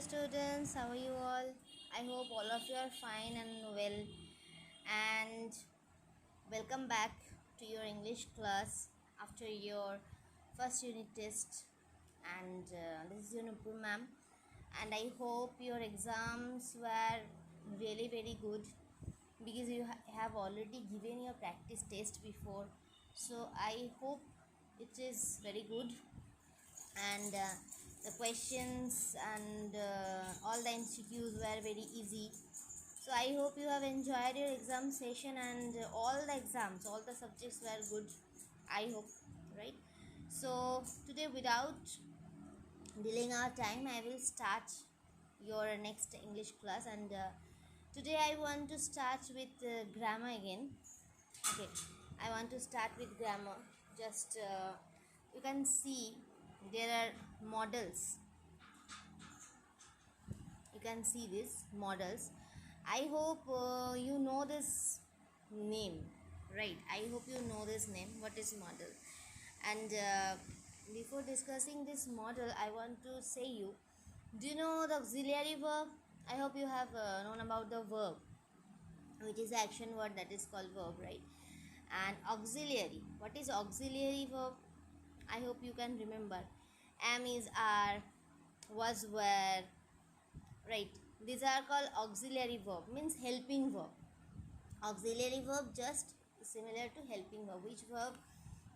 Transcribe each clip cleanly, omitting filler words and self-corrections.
students, how are you all? I hope all of you are fine and well. And welcome back to your English class after your first unit test. And this is your Nupur ma'am. And I hope your exams were really very good because you have already given your practice test before. So I hope it is very good, and the questions and all the MCQs were very easy. So I hope you have enjoyed your exam session, and all the exams, all the subjects were good, I hope, right? So today, without delaying our time, I will start your next English class. And today I want to start with grammar again. Okay, I want to start with grammar. Just you can see there are models. You can see these models. I hope you know this name, right? I hope you know this name. What is model? And before discussing this model, I want to say you, do you know the auxiliary verb? I hope you have known about the verb, which is the action word that is called verb, right? And auxiliary, what is auxiliary verb? I hope you can remember. Am, is, are, was, were, right? These are called auxiliary verb, means helping verb. Auxiliary verb just similar to helping verb. Which verb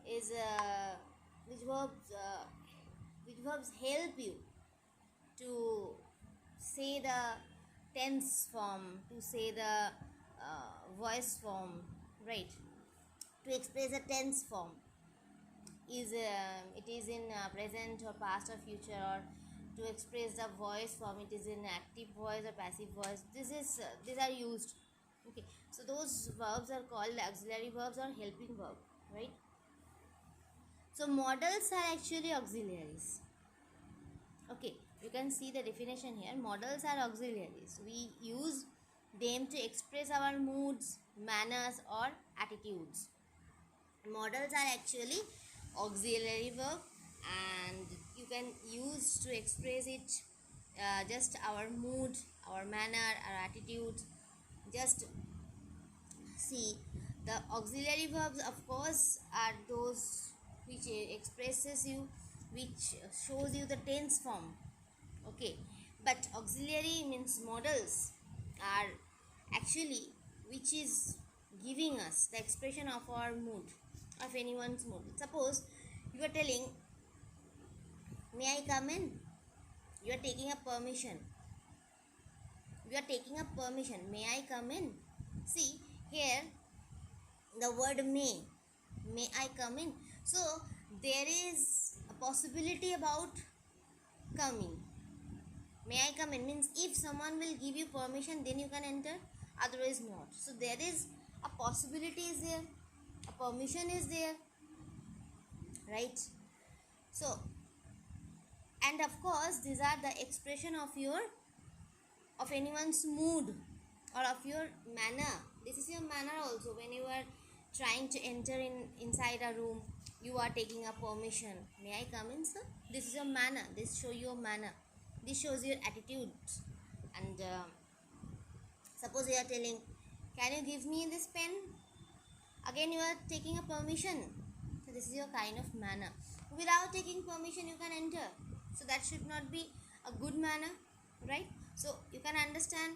is which verbs which verbs help you to say the tense form, to say the voice form, right? To express a tense form, is it is in present or past or future, or to express the voice form, it is in active voice or passive voice. These are used. Okay, so those verbs are called auxiliary verbs or helping verb, right? So models are actually auxiliaries. Okay, you can see the definition here. Models are auxiliaries. We use them to express our moods, manners, or attitudes. Models are actually auxiliary verb, and you can use to express it just our mood, our manner, our attitude. Just see, the auxiliary verbs, of course, are those which expresses you, which shows you the tense form. Okay, but auxiliary means models are actually which is giving us the expression of our mood, of anyone's mood. Suppose you are telling, may I come in? You are taking a permission. You are taking a permission. May I come in? See here, the word may I come in? So there is a possibility about coming. May I come in means if someone will give you permission, then you can enter, otherwise not. So there is a possibility is there, a permission is there, right? So, and of course these are the expression of anyone's mood or of your manner. This is your manner also. When you are trying to enter inside a room, you are taking a permission. May I come in, sir? This is your manner. This shows your manner. This shows your attitude. And suppose you are telling, can you give me this pen? Again you are taking a permission. So this is your kind of manner. Without taking permission you can enter, so that should not be a good manner, right? So you can understand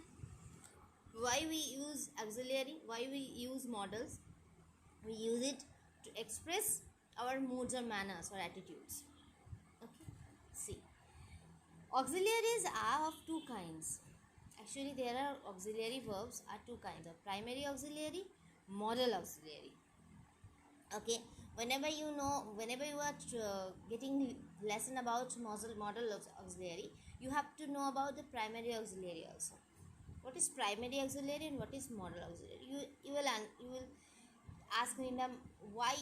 why we use auxiliary, why we use models. We use it to express our moods or manners or attitudes. Okay, see, auxiliaries are of two kinds. Actually there are auxiliary verbs are two kinds of primary auxiliary, modal auxiliary. Okay, whenever you are getting lesson about model auxiliary, you have to know about the primary auxiliary also. What is primary auxiliary and what is model auxiliary? You will ask me, ma'am, why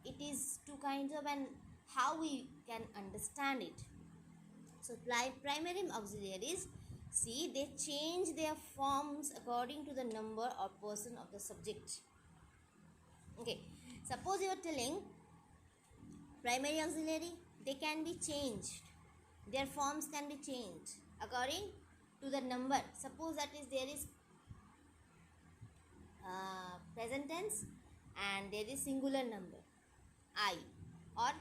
it is two kinds of and how we can understand it. So primary auxiliaries, see, they change their forms according to the number or person of the subject. Okay, suppose you are telling primary auxiliary, they can be changed, their forms can be changed according to the number. Suppose that is there is present tense and there is singular number I or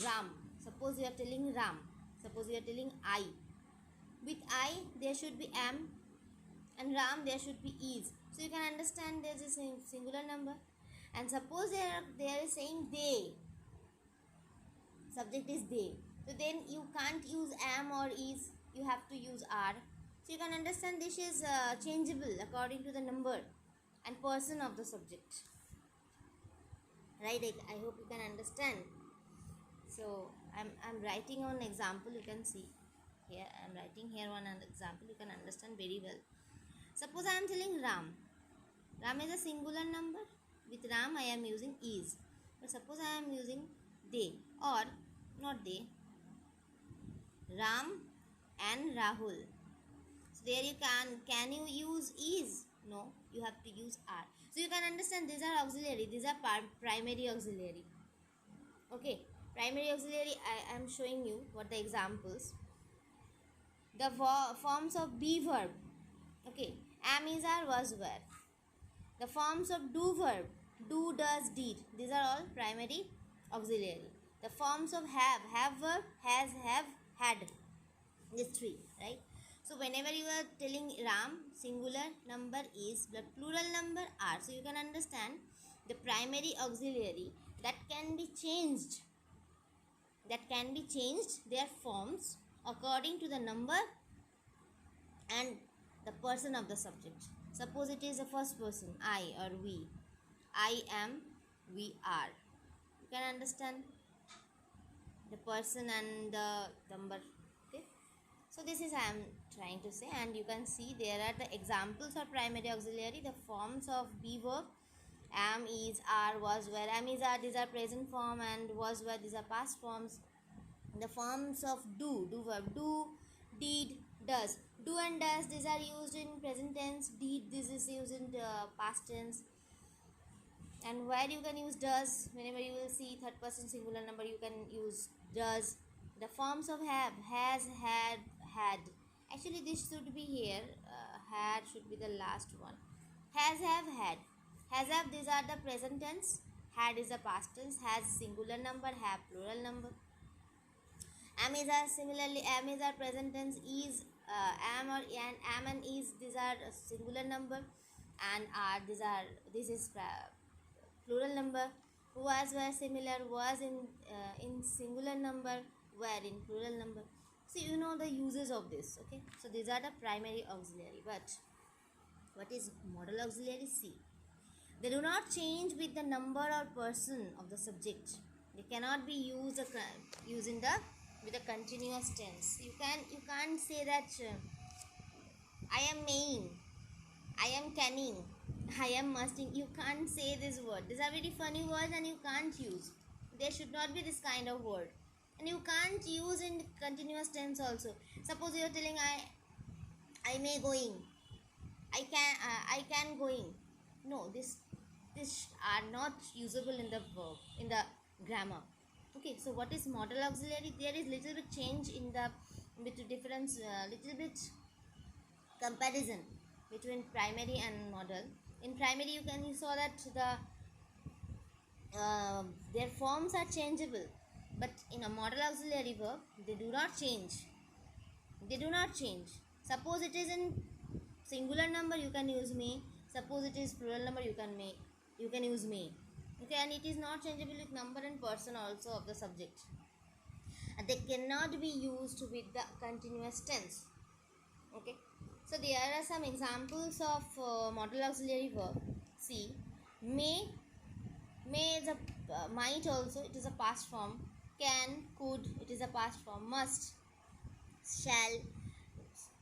Ram. Suppose you are telling Ram. Suppose you are telling I. With I there should be am, and Ram there should be is. So you can understand there is a singular number. And suppose they are saying they. Subject is they. So then you can't use am or is. You have to use are. So you can understand this is changeable according to the number and person of the subject. Right? I hope you can understand. So I'm writing on example. You can see here. I'm writing here one example. You can understand very well. Suppose I am telling Ram. Ram is a singular number. With Ram I am using is. But suppose I am using they or not they. Ram and Rahul. So there you can you use is? No, you have to use are. So you can understand these are auxiliary. These are primary auxiliary. Okay, primary auxiliary. I am showing you what the examples. The forms of be verb. Okay, am, is, are, was, were. The forms of do verb. Do, does, did. These are all primary auxiliary. The forms of have verb, has, have, had. These three, right? So whenever you are telling Ram, singular number is, but plural number are. So you can understand the primary auxiliary that can be changed. Their forms according to the number and the person of the subject. Suppose it is the first person, I or we. I am, we are. You can understand the person and the number. Okay. So this is I am trying to say, and you can see there are the examples of primary auxiliary, the forms of be verb. Am, is, are, was, were. Am, is, are, these are present form, and was, were, these are past forms. The forms of do verb. Do, did, does. Do and does, these are used in present tense. Did, this is used in past tense. And where you can use does, whenever you will see third person singular number, you can use does. The forms of have, has, had, had. Actually this should be here, had should be the last one. Has, have, had. Has, have, these are the present tense. Had is the past tense. Has singular number, have plural number. Am, is, are, similarly am, is, are present tense. Is, am or am and is, these are singular number, and are, this is plural number. Was, were, similar. Was in singular number, were in plural number. So you know the uses of this. Okay, so these are the primary auxiliary. But what is modal auxiliary? See, they do not change with the number or person of the subject. They cannot be used with a continuous tense. You can't say that I am maying, I am canning, I am musting. You can't say this word. These are very funny words and you can't use. There should not be this kind of word. And you can't use in continuous tense also. Suppose you are telling I may going, I can going. No, this are not usable in the verb, in the grammar. Okay, so what is modal auxiliary? There is little bit change in the difference, little bit comparison between primary and modal. In primary you saw that their forms are changeable, but in a modal auxiliary verb they do not change. Suppose it is in singular number, you can use may. Suppose it is plural number, you can use may. Okay, and it is not changeable with number and person also of the subject. And they cannot be used with the continuous tense. Okay, so there are some examples of modal auxiliary verb. See, may is a might also, it is a past form. Can, could, it is a past form. Must, shall,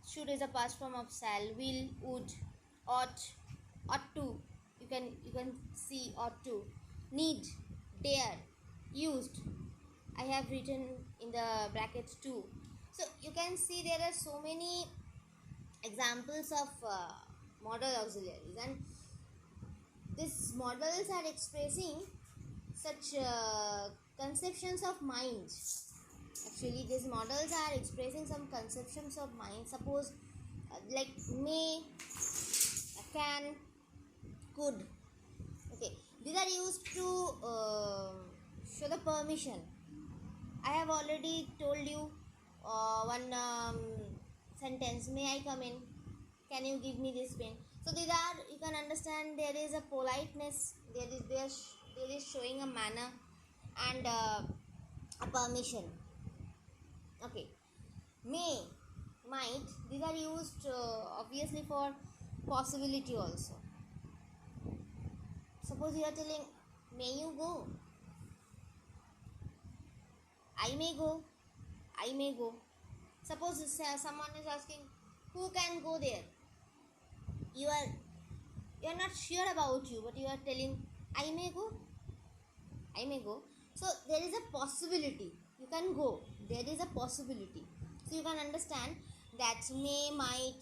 should is a past form of shall. Will, would, ought to, you can see ought to. Need, dare, used, I have written in the brackets too. So you can see there are so many examples of modal auxiliaries, and these modals are expressing such conceptions of mind. Actually, these models are expressing some conceptions of mind. Suppose, like may, can, could. Okay, these are used to show the permission. I have already told you one sentence. May I come in? Can you give me this pen? So these are, you can understand, there is a politeness. There is showing a manner and a permission. Okay, may, might. These are used obviously for possibility also. Suppose you are telling, may you go? I may go. I may go. Suppose someone is asking, who can go there? You are not sure about you, but you are telling, I may go. I may go. So there is a possibility. You can go. There is a possibility. So you can understand that may, might.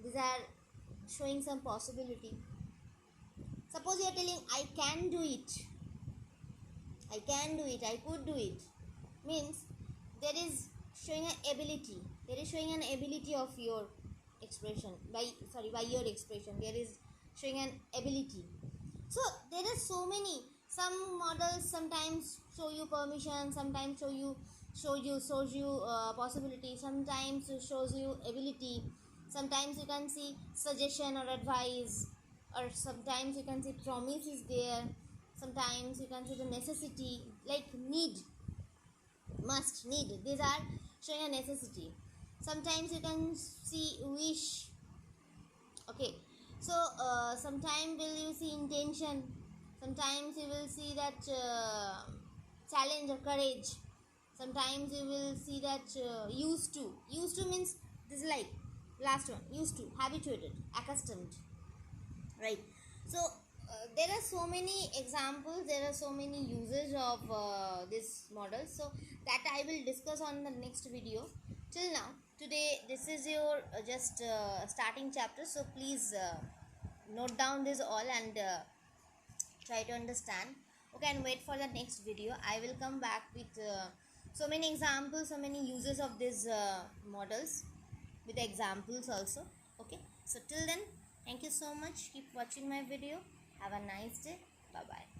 These are showing some possibility. Suppose you are telling, I can do it. I can do it. I could do it. Means there is showing an ability. There is showing an ability of your expression by your expression. There is showing an ability. So there are so many. Some models sometimes show you permission, sometimes shows you possibility, sometimes it shows you ability, sometimes you can see suggestion or advice, or sometimes you can see promise is there, sometimes you can see the necessity, like need, must, need. These are showing a necessity. Sometimes you can see wish. Okay, so sometimes will you see intention, sometimes you will see that challenge or courage, sometimes you will see that used to means this, like last one, used to, habituated, accustomed, right? So there are so many examples, there are so many uses of this model, so that I will discuss on the next video. Till now, today, this is your just starting chapter, so please note down this all and try to understand. Okay, and wait for the next video. I will come back with so many examples, so many uses of these models with examples also. Okay, so till then, thank you so much. Keep watching my video. Have a nice day. Bye bye.